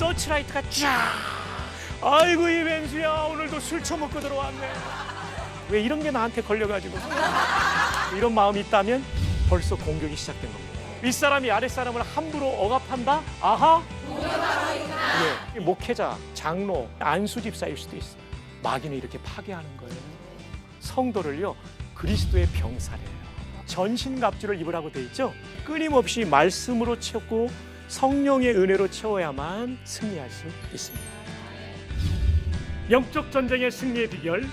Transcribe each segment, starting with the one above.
서치라이트가 쫙. 아이고 이 맹수야, 오늘도 술 처먹고 들어왔네. 왜 이런 게 나한테 걸려가지고. 이런 마음이 있다면 벌써 공격이 시작된 겁니다. 윗사람이 아랫사람을 함부로 억압한다? 아하? 예, 목회자, 장로, 안수집사일 수도 있어요. 마귀는 이렇게 파괴하는 거예요. 성도를요, 그리스도의 병사래요. 전신갑주를 입으라고 돼 있죠. 끊임없이 말씀으로 채우고 성령의 은혜로 채워야만 승리할 수 있습니다. 영적 전쟁의 승리의 비결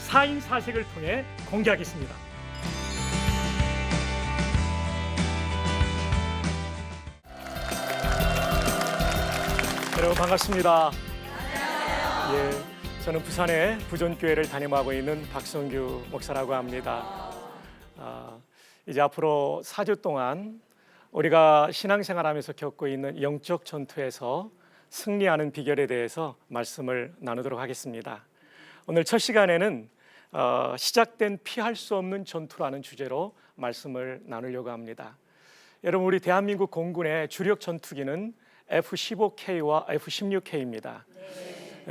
4인 4색을 통해 공개하겠습니다. 여러분 반갑습니다. 예, 저는 부산의 부전교회를 담임하고 있는 박성규 목사라고 합니다. 이제 앞으로 4주 동안 우리가 신앙생활하면서 겪고 있는 영적 전투에서 승리하는 비결에 대해서 말씀을 나누도록 하겠습니다. 오늘 첫 시간에는 시작된 피할 수 없는 전투라는 주제로 말씀을 나누려고 합니다. 여러분, 우리 대한민국 공군의 주력 전투기는 F-15K와 F-16K입니다.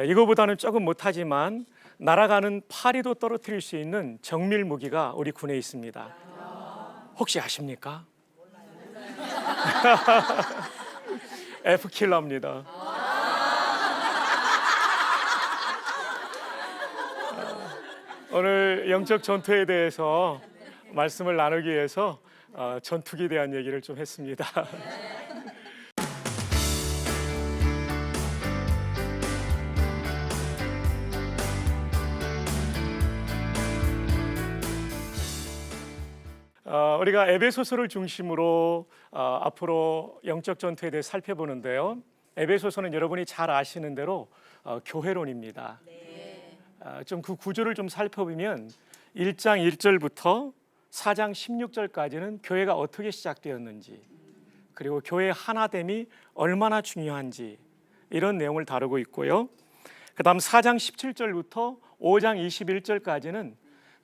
이거보다는 조금 못하지만 날아가는 파리도 떨어뜨릴 수 있는 정밀 무기가 우리 군에 있습니다. 혹시 아십니까? F킬러입니다. 오늘 영적 전투에 대해서 말씀을 나누기 위해서 전투기에 대한 얘기를 좀 했습니다. 우리가 에베소서를 중심으로 앞으로 영적 전투에 대해 살펴보는데요. 에베소서는 여러분이 잘 아시는 대로 교회론입니다. 좀 그 구조를 좀 살펴보면 1장 1절부터 4장 16절까지는 교회가 어떻게 시작되었는지, 그리고 교회의 하나됨이 얼마나 중요한지 이런 내용을 다루고 있고요. 그 다음 4장 17절부터 5장 21절까지는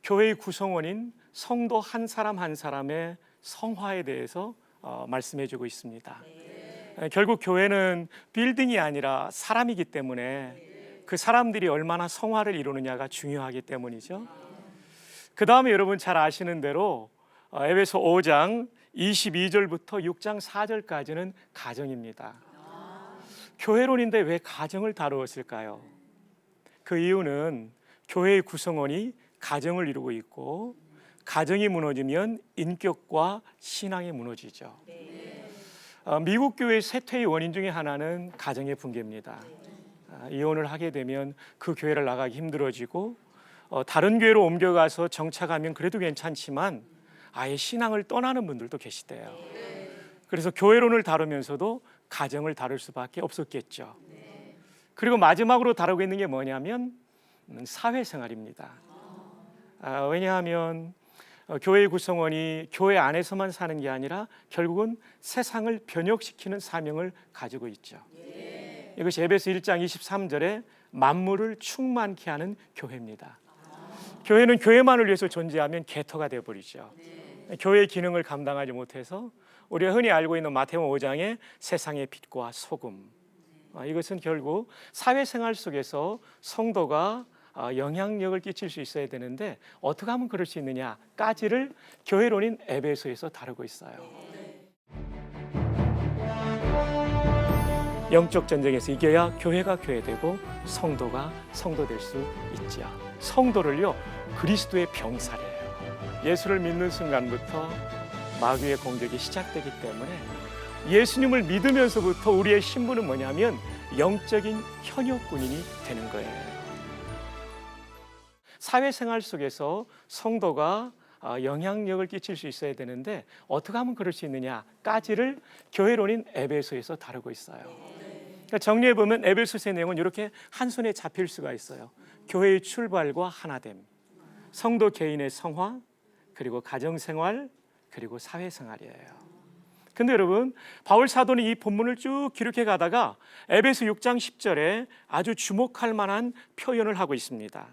교회의 구성원인 성도 한 사람 한 사람의 성화에 대해서 말씀해 주고 있습니다. 결국 교회는 빌딩이 아니라 사람이기 때문에 그 사람들이 얼마나 성화를 이루느냐가 중요하기 때문이죠. 그 다음에 여러분 잘 아시는 대로 에베소 5장 22절부터 6장 4절까지는 가정입니다. 교회론인데 왜 가정을 다루었을까요? 그 이유는 교회의 구성원이 가정을 이루고 있고, 가정이 무너지면 인격과 신앙이 무너지죠. 미국 교회의 쇠퇴의 원인 중에 하나는 가정의 붕괴입니다. 이혼을 하게 되면 그 교회를 나가기 힘들어지고, 다른 교회로 옮겨가서 정착하면 그래도 괜찮지만 아예 신앙을 떠나는 분들도 계시대요. 그래서 교회론을 다루면서도 가정을 다룰 수밖에 없었겠죠. 그리고 마지막으로 다루고 있는 게 뭐냐면 사회생활입니다. 왜냐하면 교회의 구성원이 교회 안에서만 사는 게 아니라 결국은 세상을 변혁시키는 사명을 가지고 있죠. 이것이 에베소 1장 23절에 만물을 충만케 하는 교회입니다. 교회는 교회만을 위해서 존재하면 개토가 되어버리죠. 교회의 기능을 감당하지 못해서 우리가 흔히 알고 있는 마태복음 5장의 세상의 빛과 소금, 이것은 결국 사회생활 속에서 성도가 영향력을 끼칠 수 있어야 되는데 어떻게 하면 그럴 수 있느냐까지를 교회론인 에베소에서 다루고 있어요. 영적 전쟁에서 이겨야 교회가 교회되고 성도가 성도 될 수 있죠. 성도를요, 그리스도의 병사래요. 예수를 믿는 순간부터 마귀의 공격이 시작되기 때문에 예수님을 믿으면서부터 우리의 신분은 뭐냐면 영적인 현역군인이 되는 거예요. 사회생활 속에서 성도가 영향력을 끼칠 수 있어야 되는데 어떻게 하면 그럴 수 있느냐까지를 교회론인 에베소에서 다루고 있어요. 그러니까 정리해보면 에베소서의 내용은 이렇게 한 손에 잡힐 수가 있어요. 교회의 출발과 하나됨, 성도 개인의 성화, 그리고 가정생활, 그리고 사회생활이에요. 근데 여러분, 바울 사도는 이 본문을 쭉 기록해 가다가 에베소 6장 10절에 아주 주목할 만한 표현을 하고 있습니다.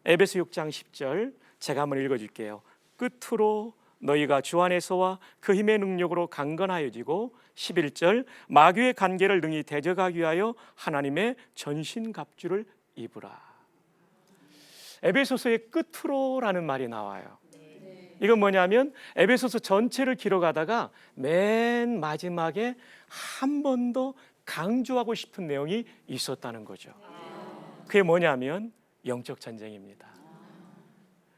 에베소 6장 10절 제가 한번 읽어줄게요. 끝으로 너희가 주 안에서와 그 힘의 능력으로 강건하여지고 11절 마귀의 관계를 능히 대적하기 위하여 하나님의 전신갑주를 입으라. 에베소서의 끝으로라는 말이 나와요. 이건 뭐냐면 에베소서 전체를 기록하다가 맨 마지막에 한 번 더 강조하고 싶은 내용이 있었다는 거죠. 그게 뭐냐면 영적 전쟁입니다.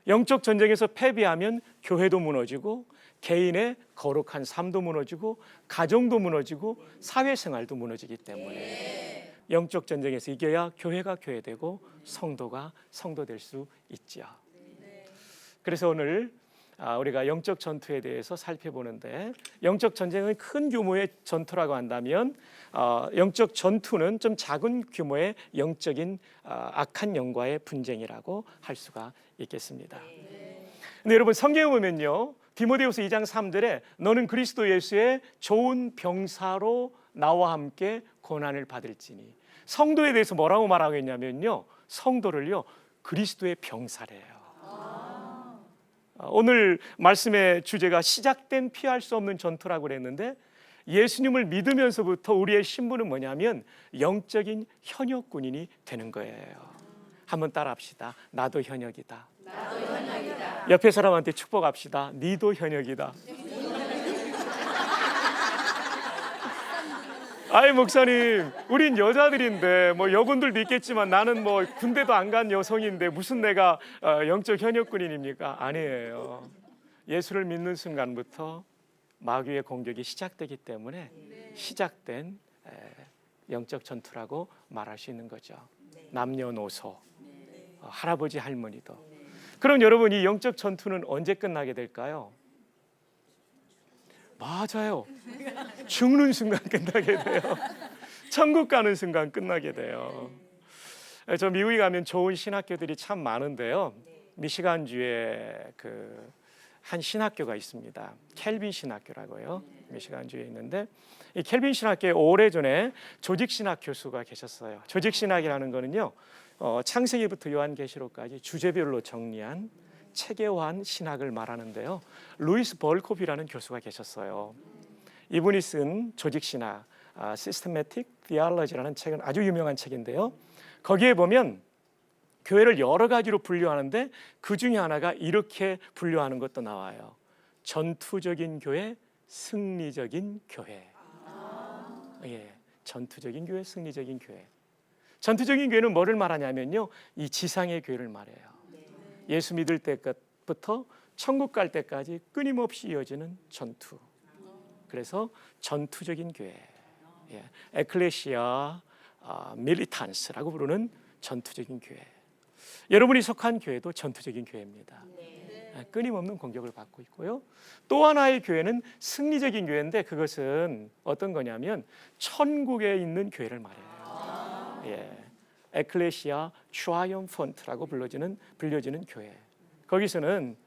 영적 전쟁에서 패배하면 교회도 무너지고 개인의 거룩한 삶도 무너지고 가정도 무너지고 사회생활도 무너지기 때문에 영적 전쟁에서 이겨야 교회가 교회되고 성도가 성도 될 수 있죠. 그래서 오늘 우리가 영적 전투에 대해서 살펴보는데, 영적 전쟁은 큰 규모의 전투라고 한다면 영적 전투는 좀 작은 규모의 영적인 악한 영과의 분쟁이라고 할 수가 있겠습니다. 근데 여러분 성경에 보면요, 디모데후서 2장 3절에 너는 그리스도 예수의 좋은 병사로 나와 함께 고난을 받을지니, 성도에 대해서 뭐라고 말하고 있냐면요, 성도를요 그리스도의 병사래요. 오늘 말씀의 주제가 시작된 피할 수 없는 전투라고 그랬는데, 예수님을 믿으면서부터 우리의 신분은 뭐냐면 영적인 현역군인이 되는 거예요. 한번 따라합시다. 나도 현역이다. 나도 현역이다. 옆에 사람한테 축복합시다. 니도 현역이다. 아이 목사님, 우린 여자들인데 뭐 여군들도 있겠지만 나는 뭐 군대도 안 간 여성인데 무슨 내가 영적 현역군인입니까? 아니에요. 예수를 믿는 순간부터 마귀의 공격이 시작되기 때문에 시작된 영적 전투라고 말할 수 있는 거죠. 남녀노소, 할아버지 할머니도. 그럼 여러분, 이 영적 전투는 언제 끝나게 될까요? 맞아요. 죽는 순간 끝나게 돼요. 천국 가는 순간 끝나게 돼요. 저 미국에 가면 좋은 신학교들이 참 많은데요, 미시간주에 한 신학교가 있습니다. 켈빈 신학교라고요. 미시간주에 있는데, 이 켈빈 신학교에 오래전에 조직신학 교수가 계셨어요. 조직신학이라는 거는요, 창세기부터 요한계시록까지 주제별로 정리한 체계화한 신학을 말하는데요, 루이스 벌코비라는 교수가 계셨어요. 이분이 쓴 조직신학, Systematic Theology라는 책은 아주 유명한 책인데요, 거기에 보면 교회를 여러 가지로 분류하는데 그 중에 하나가 이렇게 분류하는 것도 나와요. 전투적인 교회, 승리적인 교회. 예, 전투적인 교회, 승리적인 교회. 전투적인 교회는 뭐를 말하냐면요, 이 지상의 교회를 말해요. 예수 믿을 때부터 천국 갈 때까지 끊임없이 이어지는 전투. 그래서 전투적인 교회, 에클레시아 밀리탄스라고 부르는 전투적인 교회. 여러분이 속한 교회도 전투적인 교회입니다. 끊임없는 공격을 받고 있고요. 또 하나의 교회는 승리적인 교회인데, 그것은 어떤 거냐면 천국에 있는 교회를 말해요. 에클레시아 트라이엄펀트라고 불려지는 교회. 거기서는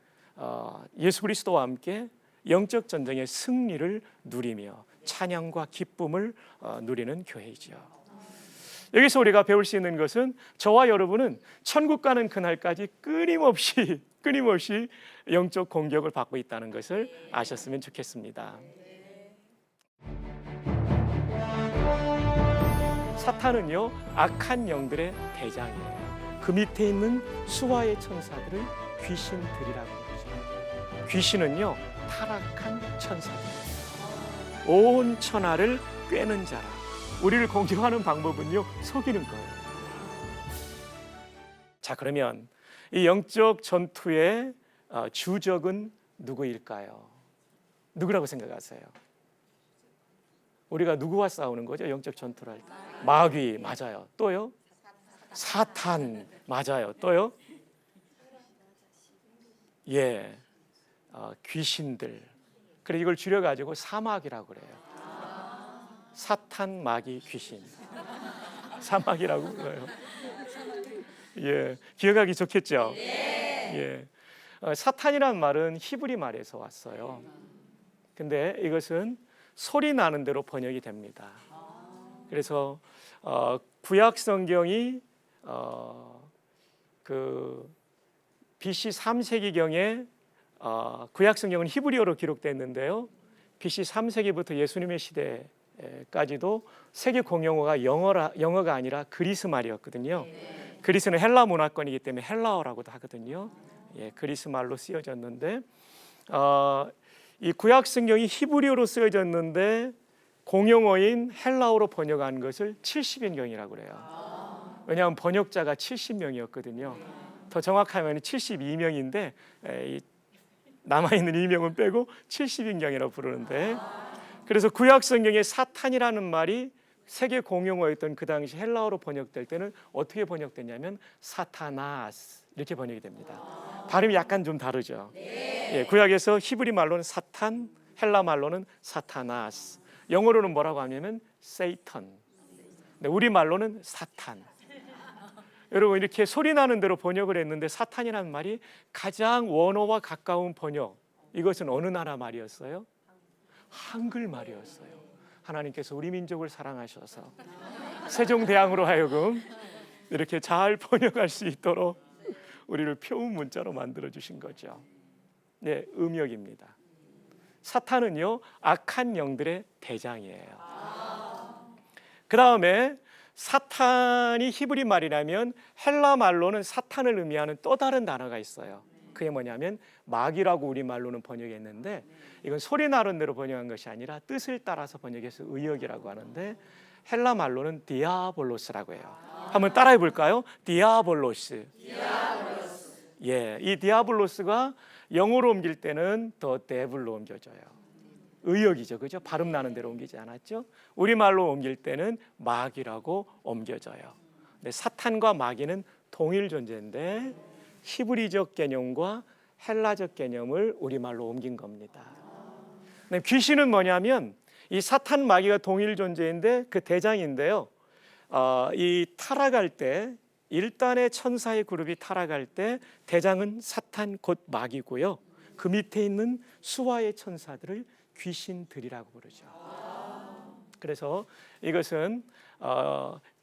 예수 그리스도와 함께 영적 전쟁의 승리를 누리며 찬양과 기쁨을 누리는 교회이죠. 여기서 우리가 배울 수 있는 것은, 저와 여러분은 천국 가는 그날까지 끊임없이 영적 공격을 받고 있다는 것을 아셨으면 좋겠습니다. 사탄은요, 악한 영들의 대장이에요. 그 밑에 있는 수하의 천사들을 귀신들이라고 그러죠. 귀신은요, 타락한 천사들이에요. 온 천하를 꿰는 자라. 우리를 공격하는 방법은요, 속이는 거예요. 자, 그러면 이 영적 전투의 주적은 누구일까요? 누구라고 생각하세요? 우리가 누구와 싸우는 거죠? 영적 전투를 할 때. 마귀, 맞아요. 또요? 사탄, 맞아요. 또요? 귀신들. 그래, 이걸 줄여가지고 사막이라고 그래요. 사탄, 마귀, 귀신. 사막이라고 그래요. 기억하기 좋겠죠? 사탄이란 말은 히브리 말에서 왔어요. 근데 이것은 소리 나는 대로 번역이 됩니다. 그래서 구약 성경이 BC 3세기경에 구약 성경은 히브리어로 기록됐는데요, BC 3세기부터 예수님의 시대까지도 세계 공용어가 영어가 아니라 그리스 말이었거든요. 그리스는 헬라 문화권이기 때문에 헬라어라고도 하거든요. 예, 그리스 말로 쓰여졌는데 이 구약 성경이 히브리어로 쓰여졌는데 공용어인 헬라어로 번역한 것을 70인경이라고 그래요. 왜냐하면 번역자가 70명이었거든요. 더 정확하면 72명인데 남아있는 2명은 빼고 70인경이라고 부르는데, 그래서 구약 성경에 사탄이라는 말이 세계 공용어였던 그 당시 헬라어로 번역될 때는 어떻게 번역됐냐면 사타나스 이렇게 번역이 됩니다. 발음이 약간 좀 다르죠. 예, 구약에서 히브리 말로는 사탄, 헬라 말로는 사타나스, 영어로는 뭐라고 하냐면 세이턴, 우리 말로는 사탄. 여러분, 이렇게 소리 나는 대로 번역을 했는데 사탄이라는 말이 가장 원어와 가까운 번역, 이것은 어느 나라 말이었어요? 한글 말이었어요. 하나님께서 우리 민족을 사랑하셔서 세종대왕으로 하여금 이렇게 잘 번역할 수 있도록 우리를 표운 문자로 만들어 주신 거죠. 네, 음역입니다. 사탄은요, 악한 영들의 대장이에요. 그 다음에 사탄이 히브리 말이라면 헬라 말로는 사탄을 의미하는 또 다른 단어가 있어요. 그게 뭐냐면 마귀라고 우리 말로는 번역했는데, 이건 소리 나는 대로 번역한 것이 아니라 뜻을 따라서 번역해서 의역이라고 하는데, 헬라 말로는 디아볼로스라고 해요. 한번 따라해 볼까요? 디아볼로스. 예, 이 디아볼로스가 영어로 옮길 때는 더 데블로 옮겨져요. 의역이죠, 그죠? 발음 나는 대로 옮기지 않았죠? 우리 말로 옮길 때는 마귀라고 옮겨져요. 근데 사탄과 마귀는 동일 존재인데 히브리적 개념과 헬라적 개념을 우리 말로 옮긴 겁니다. 근데 귀신은 뭐냐면 이 사탄 마귀가 동일 존재인데 그 대장인데요. 이 타락할 때, 일단의 천사의 그룹이 타락할 때 대장은 사탄 곧 마귀고요. 그 밑에 있는 수하의 천사들을 귀신들이라고 부르죠. 그래서 이것은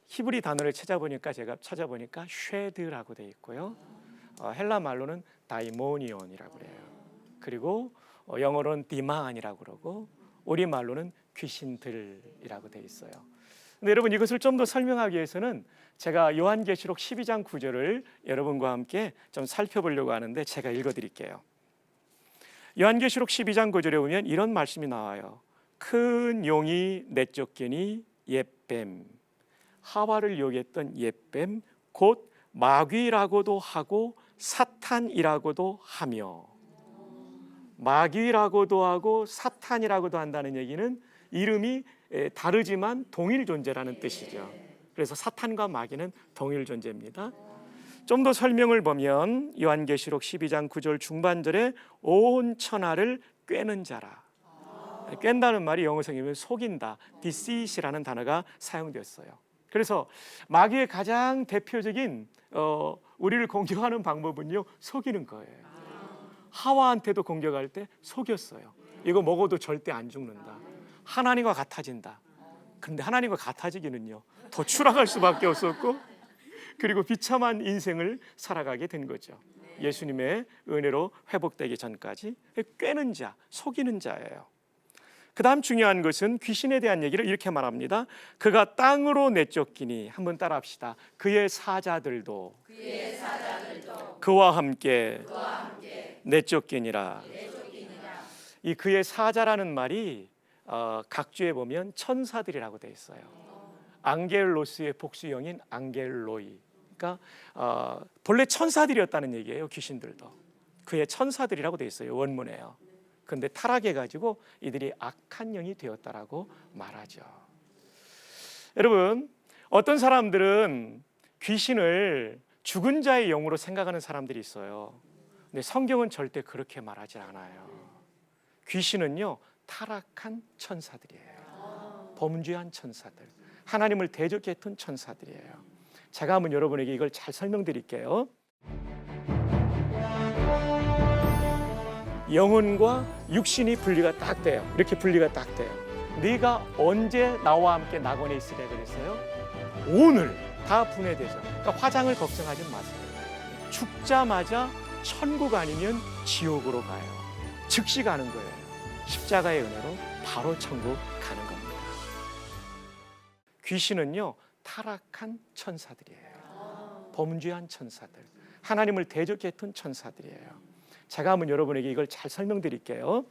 히브리 단어를 제가 찾아보니까 쉐드라고 되어 있고요. 헬라 말로는 다이모니온이라고 그래요. 그리고 영어로는 디마안이라고 그러고 우리 말로는 귀신들이라고 되어 있어요. 근데 여러분, 이것을 좀 더 설명하기 위해서는 제가 요한계시록 12장 9절을 여러분과 함께 좀 살펴보려고 하는데 제가 읽어드릴게요. 요한계시록 12장 9절에 보면 이런 말씀이 나와요. 큰 용이 내쫓기니 옛뱀, 하와를 유혹했던 옛뱀 곧 마귀라고도 하고 사탄이라고도 하며, 마귀라고도 하고 사탄이라고도 한다는 얘기는 이름이 다르지만 동일 존재라는 뜻이죠. 그래서 사탄과 마귀는 동일 존재입니다. 좀 더 설명을 보면 요한계시록 12장 9절 중반절에 온 천하를 꿰는 자라. 꿰는다는 말이 영어 성이면 속인다, deceit이라는 단어가 사용됐어요. 그래서 마귀의 가장 대표적인 우리를 공격하는 방법은요, 속이는 거예요. 하와한테도 공격할 때 속였어요. 이거 먹어도 절대 안 죽는다, 하나님과 같아진다. 그런데 하나님과 같아지기는요, 더 추락할 수밖에 없었고, 그리고 비참한 인생을 살아가게 된 거죠. 예수님의 은혜로 회복되기 전까지 꿰는 자, 속이는 자예요. 그 다음 중요한 것은 귀신에 대한 얘기를 이렇게 말합니다. 그가 땅으로 내쫓기니, 한번 따라합시다. 그의 사자들도 그와 함께 내쫓기니라. 이 그의 사자라는 말이 각주에 보면 천사들이라고 되어 있어요. 앙겔로스의 복수형인 앙겔로이. 그러니까 본래 천사들이었다는 얘기예요. 귀신들도 그의 천사들이라고 되어 있어요, 원문에요. 그런데 타락해가지고 이들이 악한 영이 되었다라고 말하죠. 여러분, 어떤 사람들은 귀신을 죽은 자의 영으로 생각하는 사람들이 있어요. 근데 성경은 절대 그렇게 말하지 않아요. 귀신은요, 타락한 천사들이에요. 범죄한 천사들, 하나님을 대적했던 천사들이에요. 제가 한번 여러분에게 이걸 잘 설명드릴게요. 영혼과 육신이 분리가 딱 돼요. 이렇게 분리가 딱 돼요. 네가 언제 나와 함께 낙원에 있으랴 그랬어요? 오늘 다 분해되죠. 그러니까 화장을 걱정하지 마세요. 죽자마자 천국 아니면 지옥으로 가요. 즉시 가는 거예요. 십자가의 은혜로 바로 천국 가는 겁니다. 귀신은요, 타락한 천사들이에요. 범죄한 천사들, 하나님을 대적했던 천사들이에요. 제가 한번 여러분에게 이걸 잘 설명드릴게요.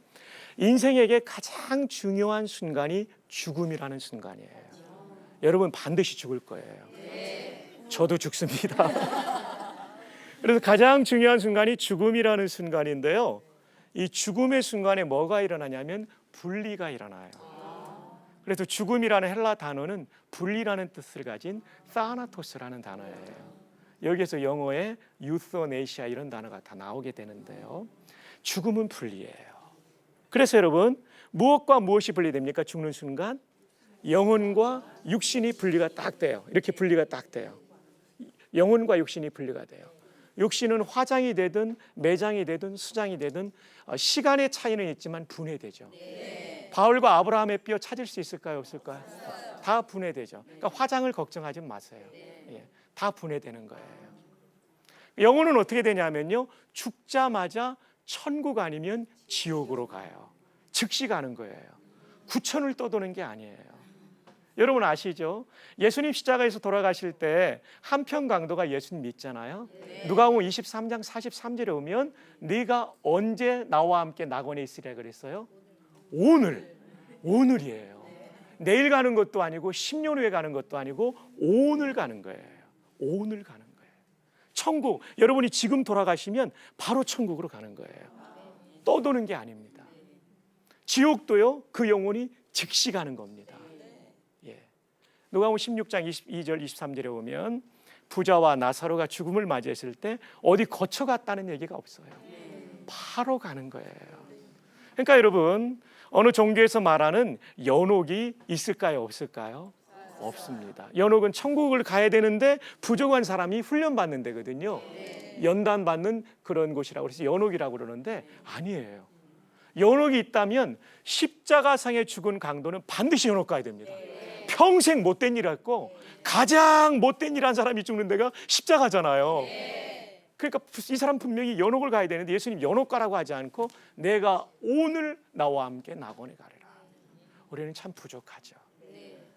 인생에게 가장 중요한 순간이 죽음이라는 순간이에요. 여러분 반드시 죽을 거예요. 저도 죽습니다. 그래서 가장 중요한 순간이 죽음이라는 순간인데요. 이 죽음의 순간에 뭐가 일어나냐면 분리가 일어나요. 그래서 죽음이라는 헬라 단어는 분리라는 뜻을 가진 사나토스라는 단어예요. 여기에서 영어에 유서네시아 이런 단어가 다 나오게 되는데요. 죽음은 분리예요. 그래서 여러분, 무엇과 무엇이 분리됩니까? 죽는 순간 영혼과 육신이 분리가 딱 돼요. 이렇게 분리가 딱 돼요. 영혼과 육신이 분리가 돼요. 육신은 화장이 되든 매장이 되든 수장이 되든 시간의 차이는 있지만 분해되죠. 바울과 아브라함의 뼈 찾을 수 있을까요? 없을까요? 다 분해되죠. 그러니까 화장을 걱정하지 마세요. 다 분해되는 거예요. 영혼은 어떻게 되냐면요, 죽자마자 천국 아니면 지옥으로 가요. 즉시 가는 거예요. 구천을 떠도는 게 아니에요. 여러분 아시죠? 예수님 십자가에서 돌아가실 때 한편 강도가 예수님 믿잖아요. 누가복음 23장 43절에 보면 네가 언제 나와 함께 낙원에 있으랴 그랬어요? 오늘이에요. 내일 가는 것도 아니고 10년 후에 가는 것도 아니고 오늘 가는 거예요. 오늘 가는 거예요. 천국, 여러분이 지금 돌아가시면 바로 천국으로 가는 거예요. 떠도는 게 아닙니다. 지옥도요, 그 영혼이 즉시 가는 겁니다. 누가복음 16장 22절 23절에 보면 부자와 나사로가 죽음을 맞이했을 때 어디 거쳐갔다는 얘기가 없어요. 바로 가는 거예요. 그러니까 여러분, 어느 종교에서 말하는 연옥이 있을까요? 없을까요? 없습니다. 연옥은 천국을 가야 되는데 부족한 사람이 훈련받는 데거든요. 연단받는 그런 곳이라고 그래서 연옥이라고 그러는데 아니에요. 연옥이 있다면 십자가상에 죽은 강도는 반드시 연옥 가야 됩니다. 평생 못된 일 했고 가장 못된 일 한 사람이 죽는 데가 십자가잖아요. 그러니까 이 사람 분명히 연옥을 가야 되는데 예수님 연옥 가라고 하지 않고 내가 오늘 나와 함께 낙원에 가리라. 우리는 참 부족하죠.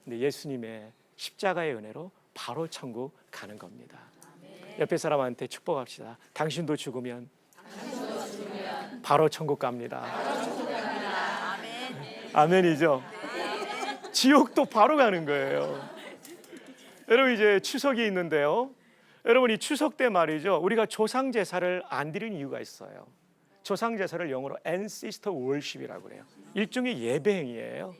근데 예수님의 십자가의 은혜로 바로 천국 가는 겁니다. 옆에 사람한테 축복합시다. 당신도 죽으면 바로 천국 갑니다. 아멘이죠. 지옥도 바로 가는 거예요. 여러분 이제 추석이 있는데요. 여러분 이 추석 때 말이죠, 우리가 조상 제사를 안 드리는 이유가 있어요. 조상 제사를 영어로 ancestor worship이라고 그래요. 일종의 예배 행위예요.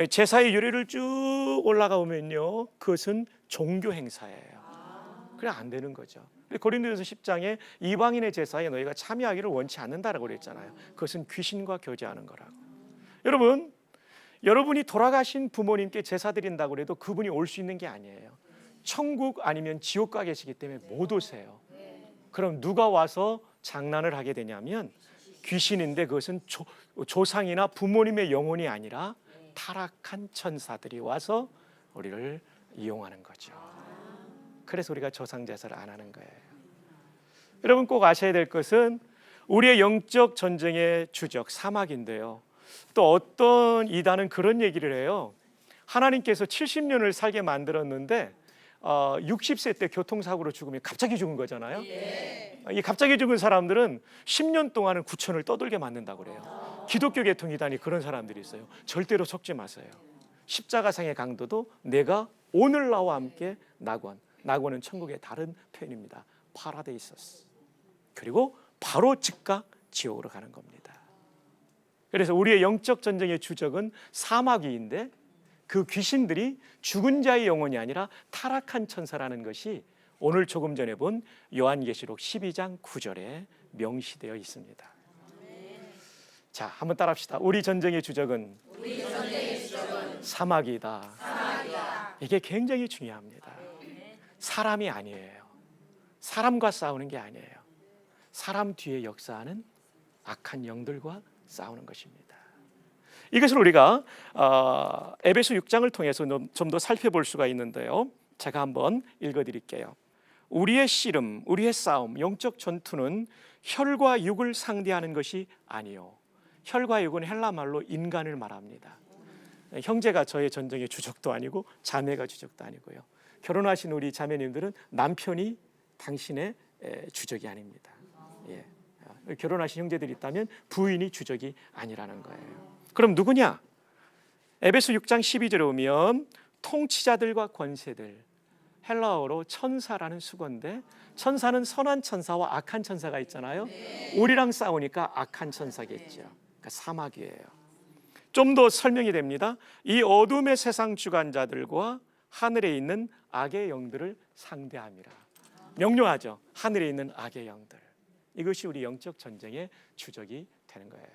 제사의 유래를 쭉 올라가 보면요, 그것은 종교 행사예요. 그래 안 되는 거죠. 고린도전서 10장에 이방인의 제사에 너희가 참여하기를 원치 않는다라고 그랬잖아요. 그것은 귀신과 교제하는 거라고. 여러분이 돌아가신 부모님께 제사 드린다고 해도 그분이 올 수 있는 게 아니에요. 천국 아니면 지옥 가 계시기 때문에 못 오세요. 그럼 누가 와서 장난을 하게 되냐면 귀신인데 그것은 조상이나 부모님의 영혼이 아니라 타락한 천사들이 와서 우리를 이용하는 거죠. 그래서 우리가 조상 제사를 안 하는 거예요. 여러분 꼭 아셔야 될 것은 우리의 영적 전쟁의 주적 사막인데요. 또 어떤 이단은 그런 얘기를 해요. 하나님께서 70년을 살게 만들었는데 60세 때 교통사고로 죽으면 갑자기 죽은 거잖아요. 이 갑자기 죽은 사람들은 10년 동안은 구천을 떠돌게 만든다고 그래요. 기독교 계통 이단이 그런 사람들이 있어요. 절대로 속지 마세요. 십자가상의 강도도 내가 오늘 나와 함께 낙원은 천국의 다른 표현입니다. 파라데이서스. 그리고 바로 즉각 지옥으로 가는 겁니다. 그래서 우리의 영적 전쟁의 주적은 사마귀인데 그 귀신들이 죽은 자의 영혼이 아니라 타락한 천사라는 것이 오늘 조금 전에 본 요한계시록 12장 9절에 명시되어 있습니다. 자, 한번 따라합시다. 우리 전쟁의 주적은 사마귀이다. 이게 굉장히 중요합니다. 사람이 아니에요. 사람과 싸우는 게 아니에요. 사람 뒤에 역사하는 악한 영들과 싸우는 것입니다. 이것을 우리가 에베소 6장을 통해서 좀 더 살펴볼 수가 있는데요. 제가 한번 읽어드릴게요. 우리의 씨름, 우리의 싸움, 영적 전투는 혈과 육을 상대하는 것이 아니요 혈과 육은 헬라 말로 인간을 말합니다. 형제가 저의 전쟁의 주적도 아니고 자매가 주적도 아니고요. 결혼하신 우리 자매님들은 남편이 당신의 주적이 아닙니다. 예. 결혼하신 형제들이 있다면 부인이 주적이 아니라는 거예요. 그럼 누구냐? 에베소 6장 12절에 오면 통치자들과 권세들, 헬라어로 천사라는 수건데, 천사는 선한 천사와 악한 천사가 있잖아요. 우리랑 싸우니까 악한 천사겠죠. 그러니까 사마귀예요. 좀 더 설명이 됩니다. 이 어둠의 세상 주관자들과 하늘에 있는 악의 영들을 상대함이라. 명료하죠. 하늘에 있는 악의 영들. 이것이 우리 영적 전쟁의 주적이 되는 거예요.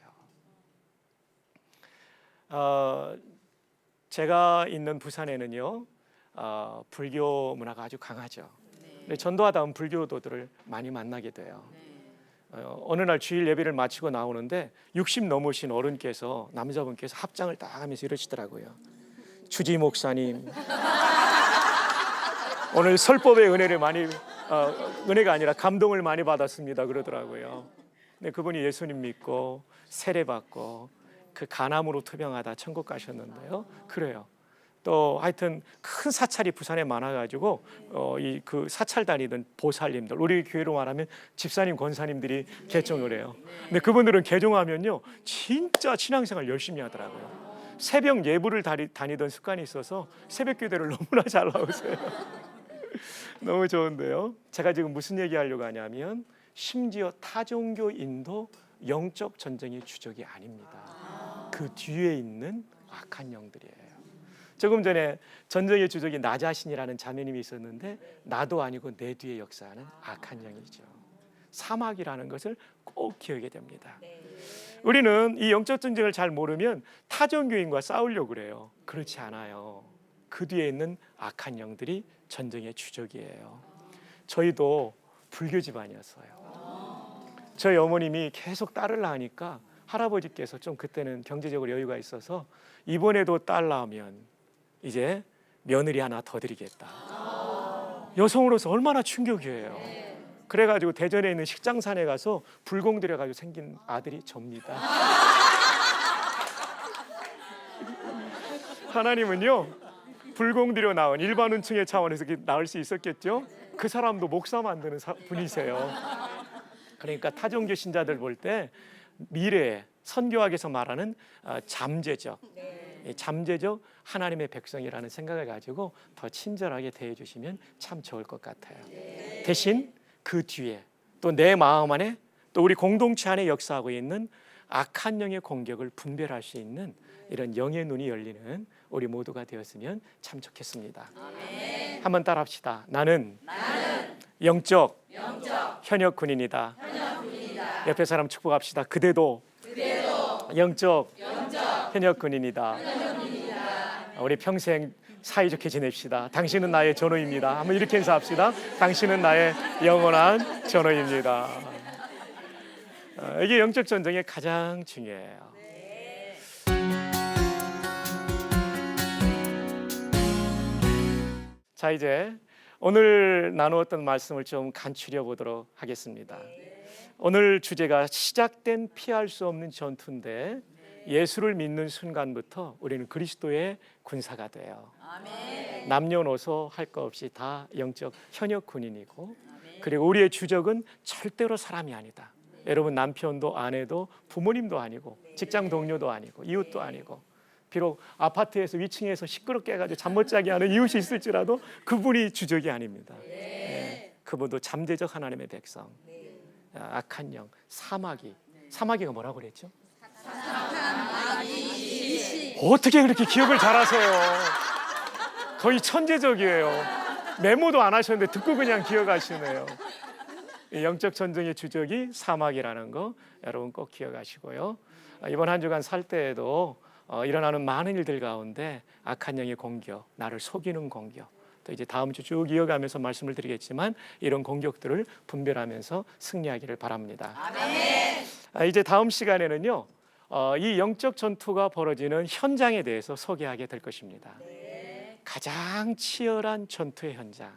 제가 있는 부산에는요, 불교 문화가 아주 강하죠. 근데 전도하다 보면 불교도들을 많이 만나게 돼요. 어느 날 주일 예배를 마치고 나오는데 60 넘으신 어른께서, 남자분께서 합장을 딱 하면서 이러시더라고요. 주지 목사님, 오늘 설법의 은혜를 많이 은혜가 아니라 감동을 많이 받았습니다 그러더라고요. 근데 그분이 예수님 믿고 세례 받고 그 간암으로 투병하다 천국 가셨는데요. 그래요. 또 하여튼 큰 사찰이 부산에 많아가지고 그 사찰 다니던 보살님들, 우리 교회로 말하면 집사님, 권사님들이 개종을 해요. 근데 그분들은 개종하면요 진짜 신앙생활 열심히 하더라고요. 새벽 예불을 다니던 습관이 있어서 새벽 기도를 너무나 잘 나오세요. 너무 좋은데요. 제가 지금 무슨 얘기하려고 하냐면 심지어 타종교인도 영적 전쟁의 주적이 아닙니다. 그 뒤에 있는 악한 영들이에요. 조금 전에 전쟁의 주적이 나 자신이라는 자매님이 있었는데, 나도 아니고 내 뒤에 역사하는 악한 영이죠. 사막이라는 것을 꼭 기억해야 됩니다. 우리는 이 영적 전쟁을 잘 모르면 타종교인과 싸우려고 그래요. 그렇지 않아요. 그 뒤에 있는 악한 영들이 전쟁의 주적이에요. 저희도 불교 집안이었어요. 저희 어머님이 계속 딸을 낳으니까 할아버지께서 좀 그때는 경제적으로 여유가 있어서 이번에도 딸 낳으면 이제 며느리 하나 더 드리겠다. 여성으로서 얼마나 충격이에요. 그래가지고 대전에 있는 식장산에 가서 불공 들여가지고 생긴 아들이 접니다. 하나님은요, 불공 들여 낳은 일반 은층의 차원에서 낳을 수 있었겠죠. 그 사람도 목사 만드는 분이세요. 그러니까 타종교 신자들 볼 때 미래에 선교학에서 말하는 잠재적 하나님의 백성이라는 생각을 가지고 더 친절하게 대해주시면 참 좋을 것 같아요. 대신 그 뒤에 또 내 마음 안에 또 우리 공동체 안에 역사하고 있는 악한 영의 공격을 분별할 수 있는 이런 영의 눈이 열리는 우리 모두가 되었으면 참 좋겠습니다. 한번 따라합시다. 나는 영적 현역 군인이다. 옆에 사람 축복합시다. 그대도 영적 현역 군인이다. 우리 평생 사이좋게 지냅시다. 당신은 나의 전우입니다. 한번 이렇게 인사합시다. 당신은 나의 영원한 전우입니다. 이게 영적 전쟁의 가장 중요해요. 자, 이제 오늘 나누었던 말씀을 좀 간추려 보도록 하겠습니다. 오늘 주제가 시작된 피할 수 없는 전투인데, 예수를 믿는 순간부터 우리는 그리스도의 군사가 돼요. 남녀노소 할 것 없이 다 영적 현역 군인이고, 그리고 우리의 주적은 절대로 사람이 아니다. 여러분, 남편도 아내도 부모님도 아니고 직장 동료도 아니고 이웃도 아니고, 비록 아파트에서 위층에서 시끄럽게 해가지고 잠 못 자게 하는 이웃이 있을지라도 그분이 주적이 아닙니다. 그분도 잠재적 하나님의 백성. 악한 영, 사마귀가 뭐라고 그랬죠? 어떻게 그렇게 기억을 잘하세요? 거의 천재적이에요. 메모도 안 하셨는데 듣고 그냥 기억하시네요. 영적 전쟁의 주적이 사막이라는 거 여러분 꼭 기억하시고요. 이번 한 주간 살 때에도 일어나는 많은 일들 가운데 악한 영의 공격, 나를 속이는 공격, 또 이제 다음 주 쭉 이어가면서 말씀을 드리겠지만 이런 공격들을 분별하면서 승리하기를 바랍니다. 아멘. 이제 다음 시간에는요, 이 영적 전투가 벌어지는 현장에 대해서 소개하게 될 것입니다. 가장 치열한 전투의 현장,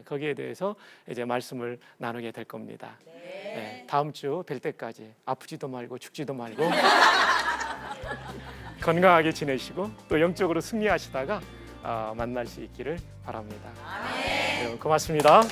거기에 대해서 이제 말씀을 나누게 될 겁니다. 다음 주 뵐 때까지 아프지도 말고 죽지도 말고 건강하게 지내시고 또 영적으로 승리하시다가 만날 수 있기를 바랍니다. 여러분 고맙습니다.